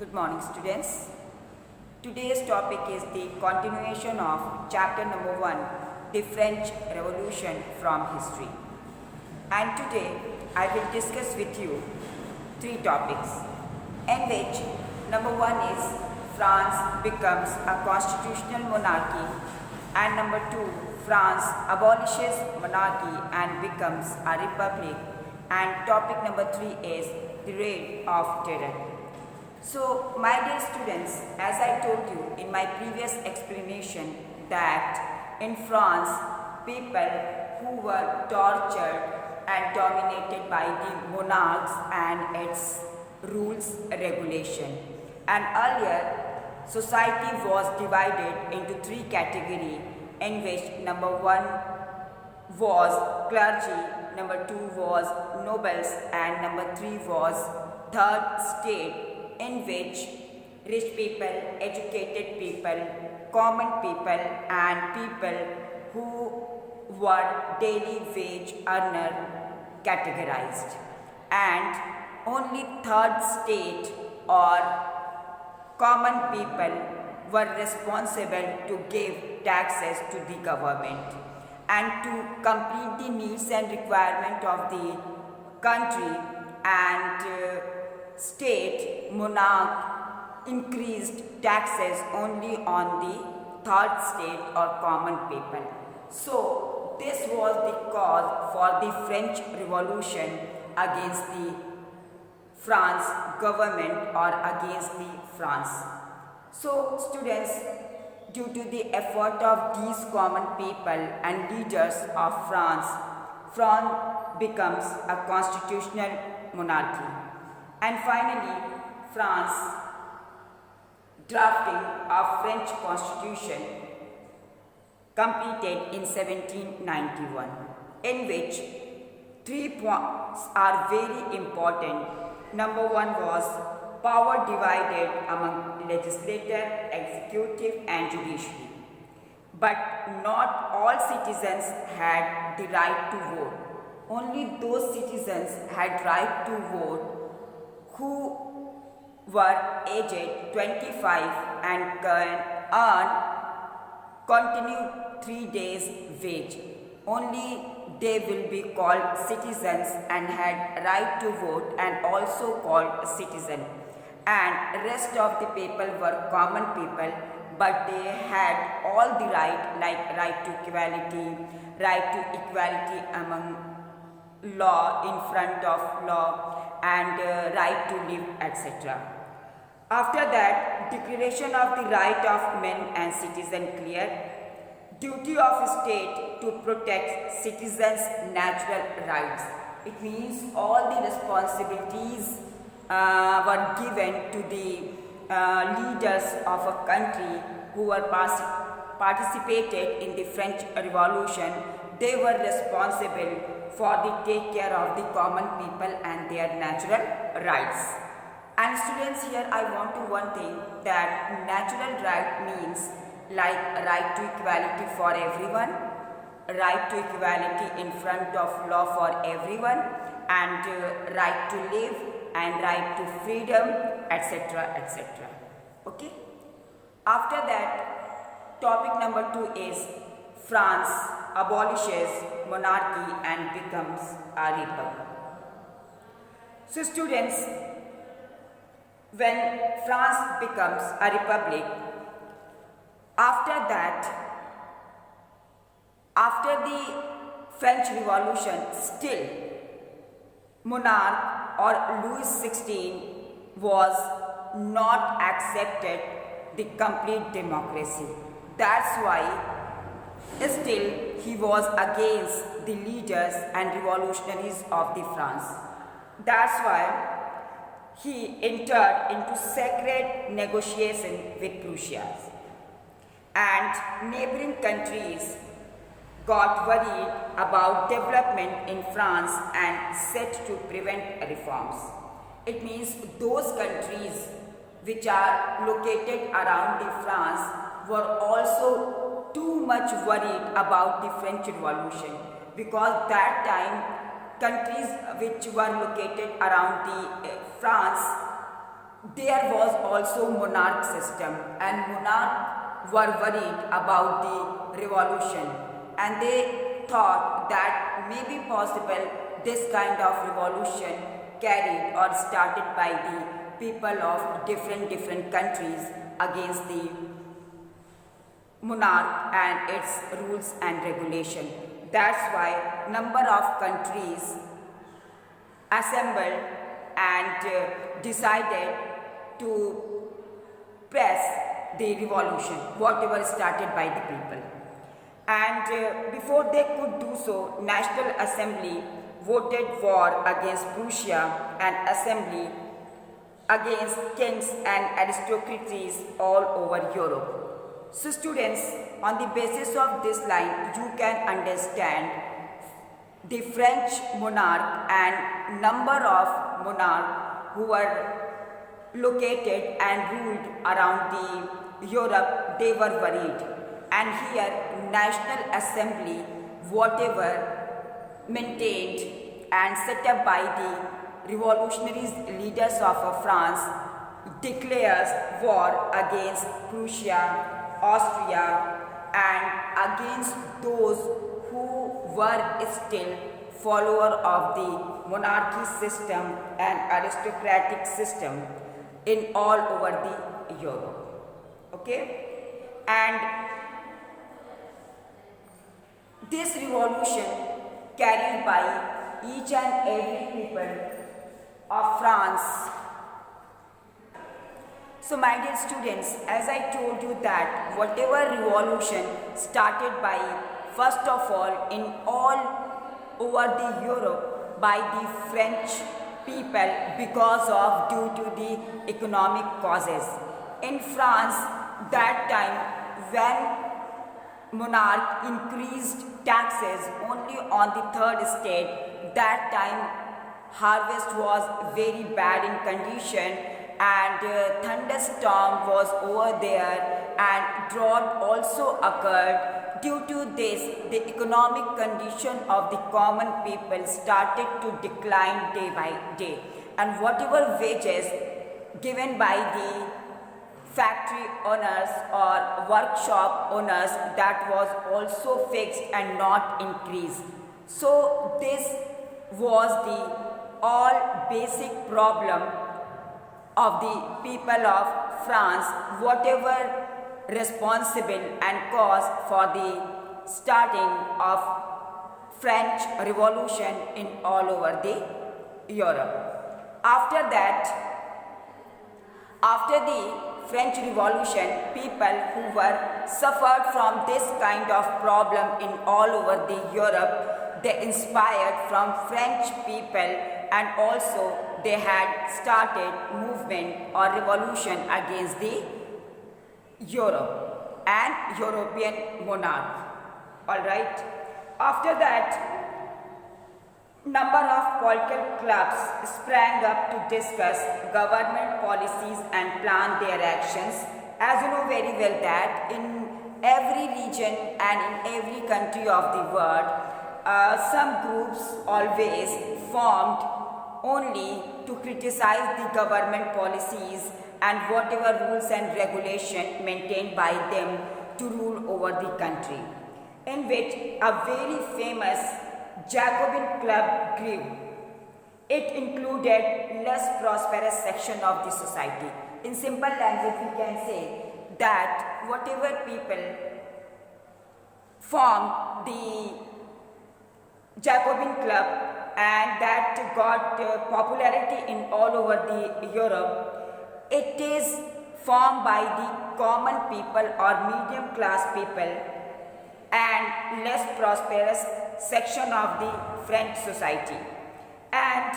Good morning, students. Today's topic is the continuation of chapter number 1, the French Revolution from history. And today I will discuss with you 3 topics, in which number 1 is France becomes a constitutional monarchy, and number 2, France abolishes monarchy and becomes a republic, and topic number 3 is the reign of terror. So, my dear students, as I told you in my previous explanation that in France, people who were tortured and dominated by the monarchs and its rules regulation. And earlier, society was divided into 3 categories, in which number 1 was clergy, number 2 was nobles, and number 3 was third state, in which rich people, educated people, common people and people who were daily wage earner categorized, and only third state or common people were responsible to give taxes to the government and to complete the needs and requirement of the country, and state monarch increased taxes only on the third state or common people. So this was the cause for the French Revolution against the France government or against the France. So students, due to the effort of these common people and leaders of France, France becomes a constitutional monarchy. And finally, France drafting of French constitution completed in 1791, in which 3 points are very important. Number 1 was power divided among legislature, executive and judiciary. But not all citizens had the right to vote. Only those citizens had right to vote who were aged 25 and can earn continued 3 days wage. Only they will be called citizens and had right to vote and also called citizen. And rest of the people were common people, but they had all the right, like right to equality, right to equality among law in front of law, and right to live, etc. After that, declaration of the right of men and citizens clear, duty of state to protect citizens' natural rights. It means all the responsibilities were given to the leaders of a country who were participated in the French Revolution. They were responsible for the take care of the common people and their natural rights. And students, here I want to one thing, that natural right means like right to equality for everyone, right to equality in front of law for everyone, and right to live and right to freedom, etc., etc. Okay. After that, topic number 2 is France abolishes monarchy and becomes a republic. So students, when France becomes a republic, after that, after the French Revolution, still monarch or Louis XVI was not accepted the complete democracy. That's why still he was against the leaders and revolutionaries of the France. That's why he entered into secret negotiation with Prussia. And neighboring countries got worried about development in France and set to prevent reforms. It means those countries which are located around the France were also too much worried about the French Revolution, because that time countries which were located around the France there was also monarch system, and monarch were worried about the revolution, and they thought that may be possible this kind of revolution carried or started by the people of different countries against the monarch and its rules and regulation. That's why number of countries assembled and decided to press the revolution, whatever started by the people. And before they could do so, National Assembly voted war against Prussia and Assembly against kings and aristocracies all over Europe. So students, on the basis of this line, you can understand the French monarch and number of monarchs who were located and ruled around the Europe, they were worried. And here National Assembly, whatever maintained and set up by the revolutionary leaders of France, declares war against Prussia, Austria, and against those who were still follower of the monarchy system and aristocratic system in all over the Europe. Okay? And this revolution carried by each and every people of France. So my dear students, as I told you that whatever revolution started by first of all in all over the Europe by the French people because of due to the economic causes. In France that time when monarch increased taxes only on the third state, that time harvest was very bad in condition and thunderstorm was over there and drought also occurred. Due to this, the economic condition of the common people started to decline day by day, and whatever wages given by the factory owners or workshop owners, that was also fixed and not increased. So this was the all basic problem of the people of France, whatever responsible and cause for the starting of French Revolution in all over the Europe. After that, after the French Revolution, people who were suffered from this kind of problem in all over the Europe, they inspired from French people, and also they had started movement or revolution against the Europe and European monarch. Alright. After that, number of political clubs sprang up to discuss government policies and plan their actions. As you know very well that in every region and in every country of the world, some groups always formed only to criticize the government policies and whatever rules and regulation maintained by them to rule over the country, in which a very famous Jacobin club grew. It included less prosperous section of the society. In simple language, we can say that whatever people formed the Jacobin club and that got popularity in all over the Europe, it is formed by the common people or medium class people and less prosperous section of the French society. And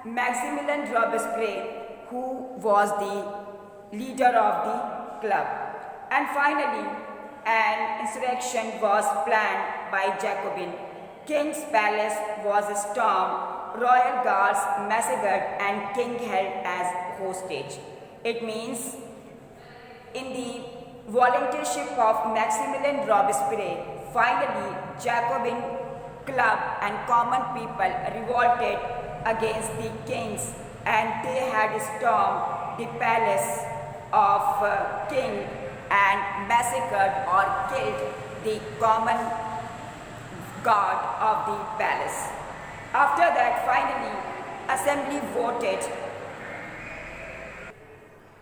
Maximilien Robespierre, who was the leader of the club. And finally, an insurrection was planned by Jacobin. King's palace was stormed, royal guards massacred, and king held as hostage. It means in the volunteership of Maximilien Robespierre, finally Jacobin club and common people revolted against the kings, and they had stormed the palace of king and massacred or killed the common guard of the palace. After that, finally, assembly voted.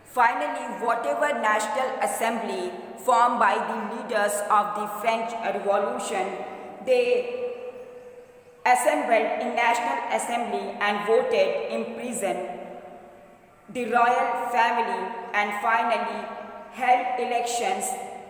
Finally, whatever National Assembly formed by the leaders of the French Revolution, they assembled in National Assembly and voted imprison the royal family and finally held elections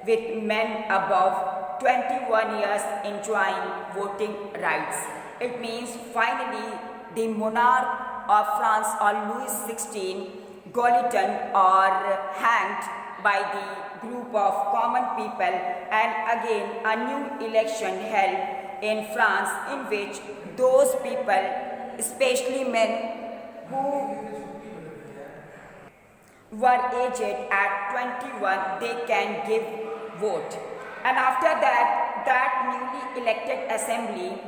with men above 21 years enjoying voting rights. It means finally the monarch of France or Louis XVI guillotined or hanged by the group of common people, and again a new election held in France in which those people, especially men who were aged at 21, they can give vote. And after that, that newly elected assembly,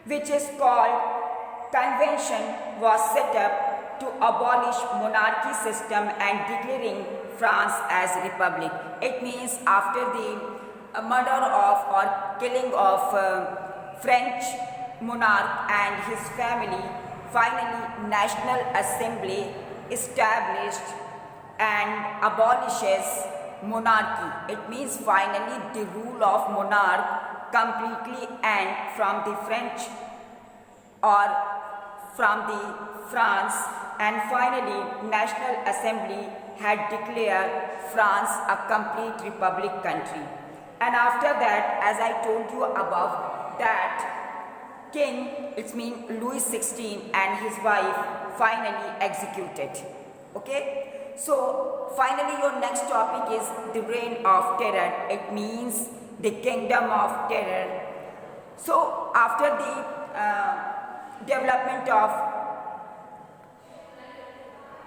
which is called convention, was set up to abolish monarchy system and declaring France as republic. It means after the murder of or killing of French monarch and his family, finally National Assembly established and abolishes monarchy. It means finally the rule of monarch completely end from the French or from the France, and finally National Assembly had declared France a complete republic country. And after that, as I told you above, that king, it means Louis XVI and his wife, finally executed. Okay, so finally your next topic is the reign of terror. It means the kingdom of terror. So after the development of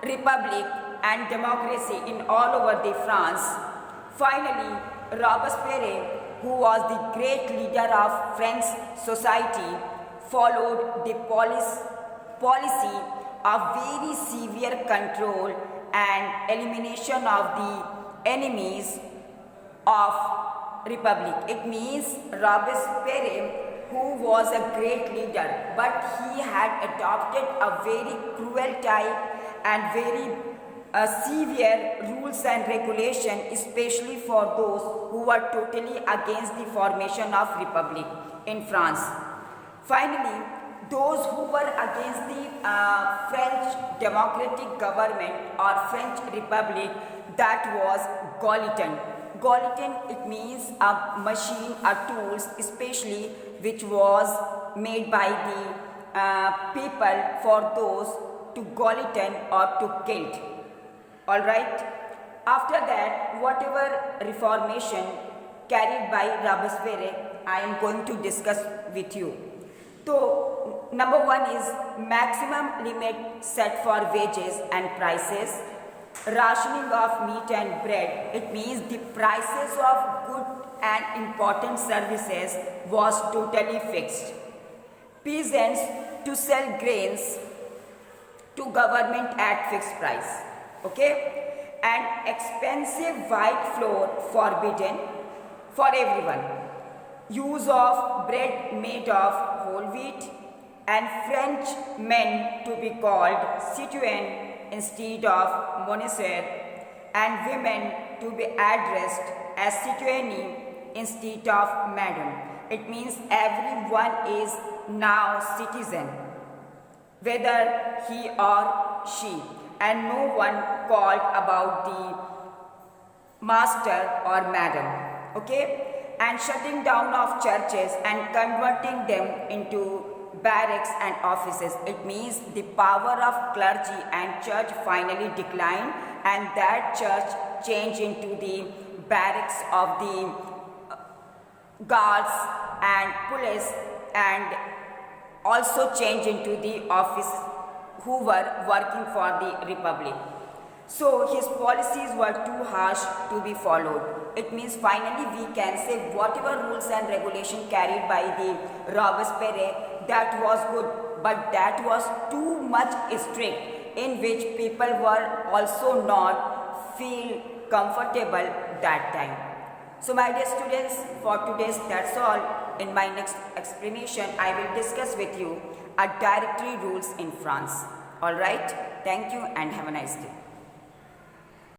republic and democracy in all over the France, finally Robespierre, who was the great leader of French society, followed the policy of very severe control and elimination of the enemies of republic. It means Robespierre, who was a great leader, but he had adopted a very cruel type and very severe rules and regulation, especially for those who were totally against the formation of republic in France. Finally, those who were against the French democratic government or French republic, that was guillotine. Guillotine, it means a machine, a tools, especially which was made by the people for those to guillotine or to kill. Alright. After that, whatever reformation carried by Robespierre, I am going to discuss with you. So, number one is maximum limit set for wages and prices. Rationing of meat and bread, it means the prices of good and important services was totally fixed. Peasants to sell grains to government at fixed price. Okay, and expensive white flour forbidden for everyone. Use of bread made of whole wheat, and French men to be called citoyen instead of monsieur, and women to be addressed as citoyenne instead of madam. It means everyone is now citizen, whether he or she, and no one called about the master or madam. Okay, and shutting down of churches and converting them into barracks and offices. It means the power of clergy and church finally declined, and that church changed into the barracks of the guards and police, and also changed into the office who were working for the republic. So his policies were too harsh to be followed. It means finally we can say whatever rules and regulation carried by the Robespierre, that was good, but that was too much strict. in which people were also not feel comfortable that time. So my dear students, for today's that's all. In my next explanation, I will discuss with you a directory rules in France. Alright, thank you and have a nice day.